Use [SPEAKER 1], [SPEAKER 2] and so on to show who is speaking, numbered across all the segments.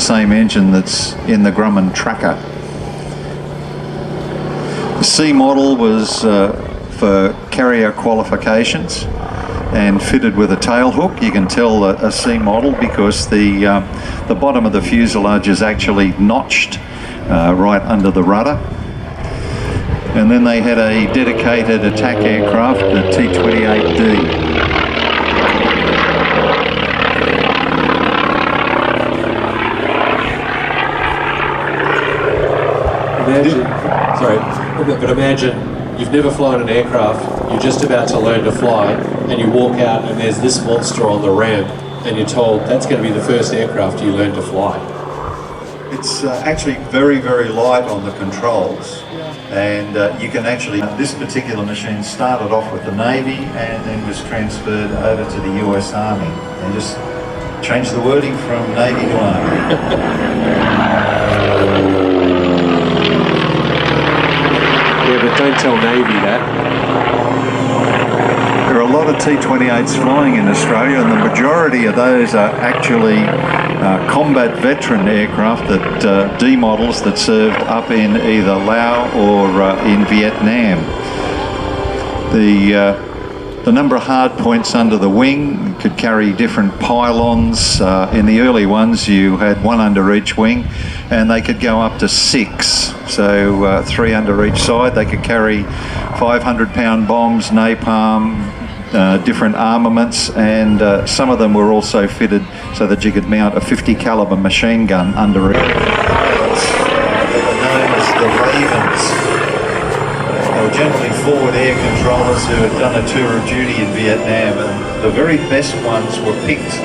[SPEAKER 1] the same engine that's in the Grumman Tracker. The C model was for carrier qualifications and fitted with a tail hook. You can tell a C model because the bottom of the fuselage is actually notched right under the rudder. And then they had a dedicated attack aircraft, the T-28D.
[SPEAKER 2] But imagine you've never flown an aircraft, you're just about to learn to fly, and you walk out and there's this monster on the ramp, and you're told that's going to be the first aircraft you learn to fly.
[SPEAKER 1] It's actually very, very light on the controls, and you can actually, this particular machine started off with the Navy and then was transferred over to the US Army. They just changed the wording from Navy to Army.
[SPEAKER 2] Yeah, but don't tell Navy that.
[SPEAKER 1] There are a lot of T-28s flying in Australia, and the majority of those are actually combat veteran aircraft, that D models that served up in either Laos or in Vietnam. The number of hard points under the wing could carry different pylons. In the early ones you had one under each wing, and they could go up to 6, so 3 under each side. They could carry 500-pound bombs, napalm, different armaments, and some of them were also fitted so that you could mount a 50 caliber machine gun under it. They were known as the Ravens. They were generally forward air controllers who had done a tour of duty in Vietnam, and the very best ones were picked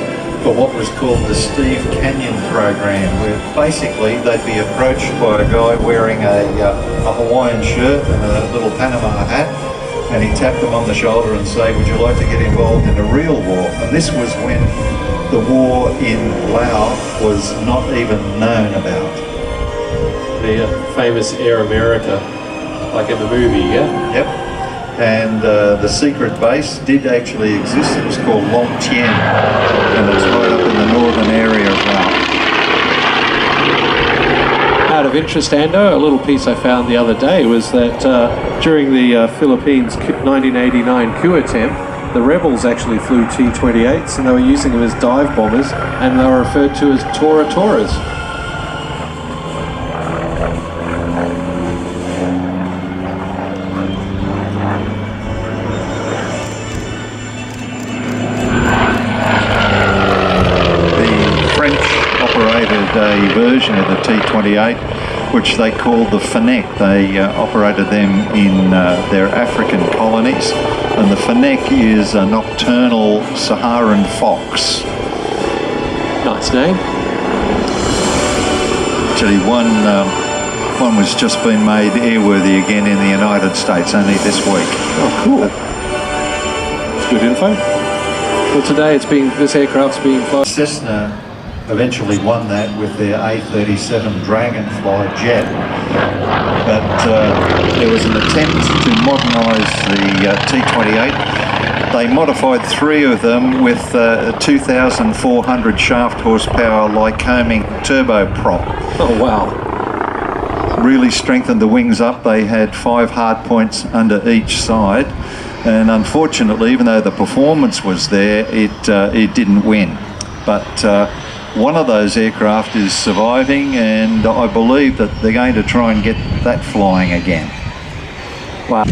[SPEAKER 1] for what was called the Steve Canyon program, where basically they'd be approached by a guy wearing a Hawaiian shirt and a little Panama hat, and he'd tap them on the shoulder and say, would you like to get involved in a real war? And this was when the war in Laos was not even known about.
[SPEAKER 2] The famous Air America, like in the movie, yeah?
[SPEAKER 1] Yep. And the secret base did actually exist. It was called Long Tien, and it's right up in the northern area of Laos.
[SPEAKER 2] Out of interest, Ando, a little piece I found the other day was that during the Philippines 1989 coup attempt, the rebels actually flew T-28s, and they were using them as dive bombers, and they were referred to as Tora-Toras.
[SPEAKER 1] A version of the T-28 which they called the Fennec. They operated them in their African colonies, and the Fennec is a nocturnal Saharan fox.
[SPEAKER 2] Nice name.
[SPEAKER 1] Actually one was just been made airworthy again in the United States only this week.
[SPEAKER 2] Oh, cool. That's good info. Well, today this aircraft's being flown.
[SPEAKER 1] Cessna eventually won that with their A-37 Dragonfly jet, but there was an attempt to modernise the T-28. They modified 3 of them with a 2,400 shaft horsepower Lycoming turboprop.
[SPEAKER 2] Oh wow.
[SPEAKER 1] Really strengthened the wings up. They had 5 hard points under each side, and unfortunately, even though the performance was there, it didn't win. But one of those aircraft is surviving, and I believe that they're going to try and get that flying again.
[SPEAKER 2] Wow.